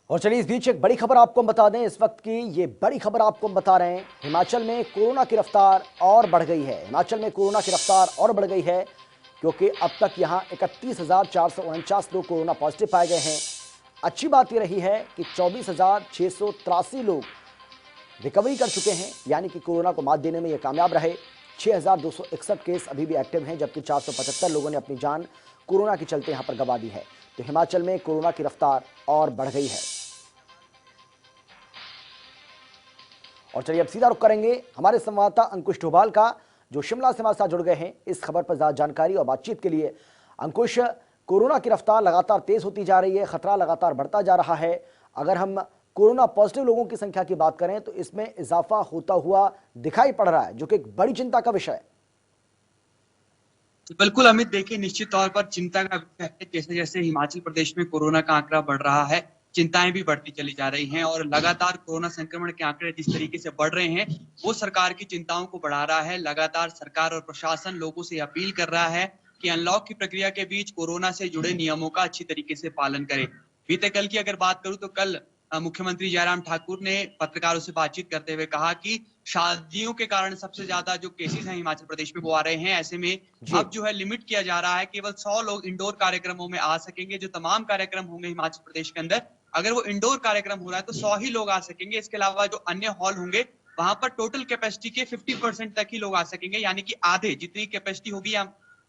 और चलिए इस बीच एक बड़ी खबर आपको हम बता दें। इस वक्त की ये बड़ी खबर आपको हम बता रहे हैं, हिमाचल में कोरोना की रफ्तार और बढ़ गई है। हिमाचल में कोरोना की रफ्तार और बढ़ गई है क्योंकि अब तक यहां 31,449 लोग कोरोना पॉजिटिव पाए गए हैं। अच्छी बात यह रही है कि 24,683 लोग रिकवरी कर चुके हैं, यानी कि कोरोना को मात देने में ये कामयाब रहे। 6,261 केस अभी भी एक्टिव हैं, जबकि 475 लोगों ने अपनी जान कोरोना के चलते यहां पर गंवा दी है। तो हिमाचल में कोरोना की रफ्तार और बढ़ गई है। और चलिए अब सीधा रुख करेंगे हमारे संवाददाता अंकुश डोभाल का, जो शिमला से हमारे साथ जुड़ गए हैं इस खबर पर ज्यादा जानकारी और बातचीत के लिए। अंकुश, कोरोना की रफ्तार लगातार तेज होती जा रही है, खतरा लगातार बढ़ता जा रहा है। अगर हम कोरोना पॉजिटिव लोगों की संख्या की बात करें तो इसमें इजाफा होता हुआ दिखाई पड़ रहा है, जो कि एक बड़ी चिंता का विषय है। बिल्कुल अमित, देखिए निश्चित तौर पर चिंता का विषय है। जैसे जैसे हिमाचल प्रदेश में कोरोना का आंकड़ा बढ़ रहा है, चिंताएं भी बढ़ती चली जा रही हैं और लगातार कोरोना संक्रमण के आंकड़े जिस तरीके से बढ़ रहे हैं वो सरकार की चिंताओं को बढ़ा रहा है। लगातार सरकार और प्रशासन लोगों से अपील कर रहा है कि अनलॉक की प्रक्रिया के बीच कोरोना से जुड़े नियमों का अच्छी तरीके से पालन करें। बीते कल की अगर बात करूं तो कल मुख्यमंत्री जयराम ठाकुर ने पत्रकारों से बातचीत करते हुए कहा कि शादियों के कारण सबसे ज्यादा जो केसेस हैं हिमाचल प्रदेश में वो आ रहे हैं। ऐसे में अब जो है लिमिट किया जा रहा है, केवल 100 लोग इंडोर कार्यक्रमों में आ सकेंगे। जो तमाम कार्यक्रम होंगे हिमाचल प्रदेश के अंदर, अगर वो इंडोर कार्यक्रम हो रहा है तो 100 ही लोग आ सकेंगे। इसके अलावा जो अन्य हॉल होंगे वहां पर टोटल कैपेसिटी के 50% तक ही लोग आ सकेंगे, यानी कि आधे जितनी कैपेसिटी होगी।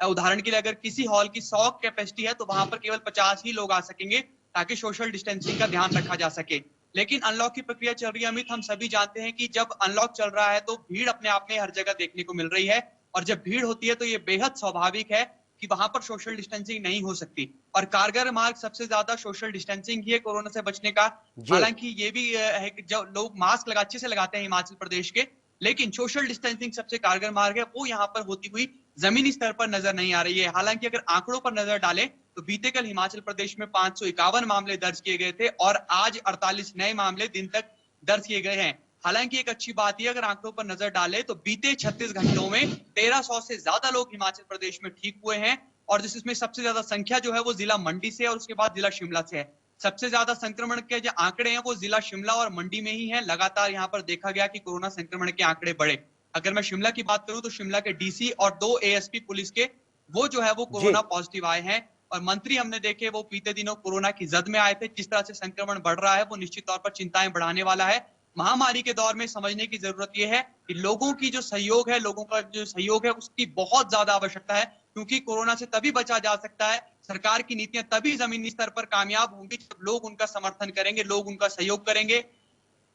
उदाहरण के लिए अगर किसी हॉल की 100 कैपेसिटी है तो वहां पर केवल 50 ही लोग आ सकेंगे, ताकि सोशल डिस्टेंसिंग का ध्यान रखा जा सके। लेकिन अनलॉक की प्रक्रिया चल रही है अमित, हम सभी जानते हैं कि जब अनलॉक चल रहा है तो भीड़ अपने आप में हर जगह देखने को मिल रही है। और जब भीड़ होती है तो ये बेहद स्वाभाविक है कि वहां पर सोशल डिस्टेंसिंग नहीं हो सकती। और कारगर मार्ग सबसे ज्यादा सोशल डिस्टेंसिंग ही है कोरोना से बचने का। जी हालांकि ये भी है कि जब लोग मास्क अच्छे से लगाते हैं हिमाचल प्रदेश के, लेकिन सोशल डिस्टेंसिंग सबसे कारगर मार्ग है, वो यहाँ पर होती हुई जमीनी स्तर पर नजर नहीं आ रही है। हालांकि अगर आंकड़ों पर नजर डालें तो बीते कल हिमाचल प्रदेश में 551 मामले दर्ज किए गए थे और आज 48 नए मामले दिन तक दर्ज किए गए हैं। हालांकि एक अच्छी बात यह, अगर आंकड़ों पर नजर डालें तो बीते 36 घंटों में 1300 से ज्यादा लोग हिमाचल प्रदेश में ठीक हुए हैं। और जिसमें सबसे ज्यादा संख्या जो है वो जिला मंडी से और उसके बाद जिला शिमला से है। सबसे ज्यादा संक्रमण के जो आंकड़े हैं वो जिला शिमला और मंडी में ही है। लगातार यहाँ पर देखा गया कि कोरोना संक्रमण के आंकड़े बढ़े। अगर मैं शिमला की बात करूं तो शिमला के डीसी और 2 एएसपी पुलिस के वो जो है वो जी कोरोना पॉजिटिव आए हैं। और मंत्री हमने देखे वो बीते दिनों कोरोना की जद में आए थे। जिस तरह से संक्रमण बढ़ रहा है वो निश्चित तौर पर चिंताएं बढ़ाने वाला है। महामारी के दौर में समझने की जरूरत यह है कि लोगों की जो सहयोग है, लोगों का जो सहयोग है उसकी बहुत ज्यादा आवश्यकता है, क्योंकि कोरोना से तभी बचा जा सकता है, सरकार की नीतियां तभी जमीनी स्तर पर कामयाब होंगी जब लोग उनका समर्थन करेंगे, लोग उनका सहयोग करेंगे।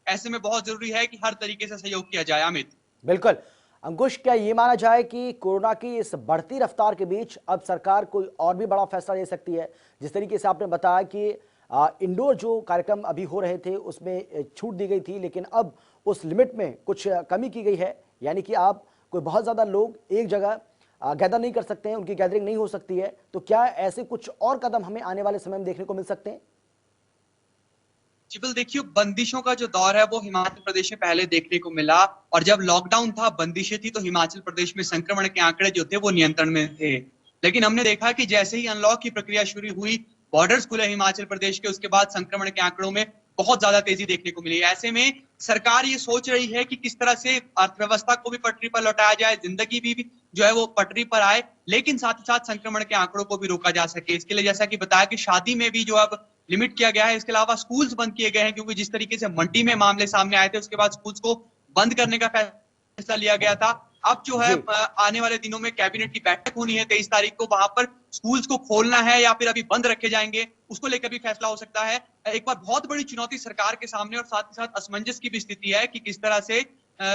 ऐसे में बहुत जरूरी है कि हर तरीके से सहयोग किया जाए अमित। बिल्कुल। अंकुश, क्या ये माना जाए कि कोरोना की इस बढ़ती रफ्तार के बीच अब सरकार कोई और भी बड़ा फैसला ले सकती है? जिस तरीके से आपने बताया कि इंडोर जो कार्यक्रम अभी हो रहे थे उसमें छूट दी गई थी, लेकिन अब उस लिमिट में कुछ कमी की गई है, यानी कि आप कोई बहुत ज़्यादा लोग एक जगह गैदर नहीं कर सकते हैं, उनकी गैदरिंग नहीं हो सकती है। तो क्या ऐसे कुछ और कदम हमें आने वाले समय में देखने को मिल सकते हैं? जी देखिए, बंदिशों का जो दौर है वो हिमाचल प्रदेश में पहले देखने को मिला। और जब लॉकडाउन था, बंदिशें थी, तो हिमाचल प्रदेश में संक्रमण के आंकड़े जो थे वो नियंत्रण में थे। लेकिन हमने देखा कि जैसे ही अनलॉक की प्रक्रिया शुरू हुई, बॉर्डर्स खुले हिमाचल प्रदेश के, उसके बाद संक्रमण के आंकड़ों में बहुत ज्यादा तेजी देखने को मिली। ऐसे में सरकार ये सोच रही है कि किस तरह से अर्थव्यवस्था को भी पटरी पर लौटाया जाए, जिंदगी भी जो है वो पटरी पर आए, लेकिन साथ ही साथ संक्रमण के आंकड़ों को भी रोका जा सके। इसके लिए जैसा कि बताया कि शादी में भी जो अब लिमिट किया गया है। इसके अलावा स्कूल्स बंद किए गए हैं, क्योंकि जिस तरीके से मंडी में मामले सामने आए थे उसके बाद स्कूल्स को बंद करने का फैसला लिया गया था। अब जो है जी आने वाले दिनों में कैबिनेट की बैठक होनी है 23 तारीख को, वहां पर स्कूल्स को खोलना है या फिर अभी बंद रखे जाएंगे उसको लेकर भी फैसला हो सकता है। एक बार बहुत बड़ी चुनौती सरकार के सामने और साथ ही साथ असमंजस की भी स्थिति है कि किस तरह से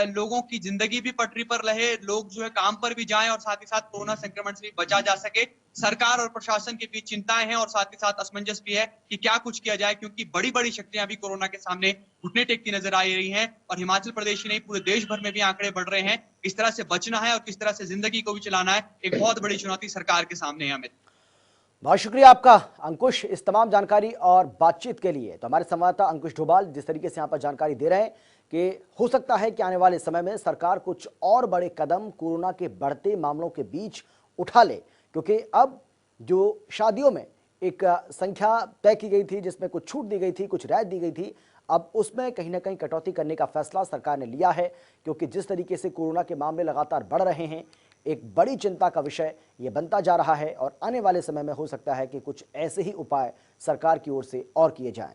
लोगों की जिंदगी भी पटरी पर रहे, लोग जो है काम पर भी जाएं और साथ ही साथ कोरोना संक्रमण से भी बचा जा सके। सरकार और प्रशासन के बीच चिंताएं हैं और साथ ही साथ असमंजस भी है कि क्या कुछ किया जाए, क्योंकि बड़ी बड़ी शक्तियां भी कोरोना के सामने घुटने टेकती नजर आ रही हैं। और हिमाचल प्रदेश ही नहीं, पूरे देश भर में भी आंकड़े बढ़ रहे हैं। किस तरह से बचना है और किस तरह से जिंदगी को भी चलाना है, एक बहुत बड़ी चुनौती सरकार के सामने है अमित। बहुत शुक्रिया आपका अंकुश, इस तमाम जानकारी और बातचीत के लिए। तो हमारे संवाददाता अंकुश डोभाल जिस तरीके से यहाँ पर जानकारी दे रहे हैं कि हो सकता है कि आने वाले समय में सरकार कुछ और बड़े कदम कोरोना के बढ़ते मामलों के बीच उठा ले, क्योंकि अब जो शादियों में एक संख्या तय की गई थी जिसमें कुछ छूट दी गई थी, कुछ रियायत दी गई थी। अब उसमें कहीं ना कहीं कटौती करने का फैसला सरकार ने लिया है, क्योंकि जिस तरीके से कोरोना के मामले लगातार बढ़ रहे हैं, एक बड़ी चिंता का विषय ये बनता जा रहा है और आने वाले समय में हो सकता है कि कुछ ऐसे ही उपाय सरकार की ओर से और किए जाएं।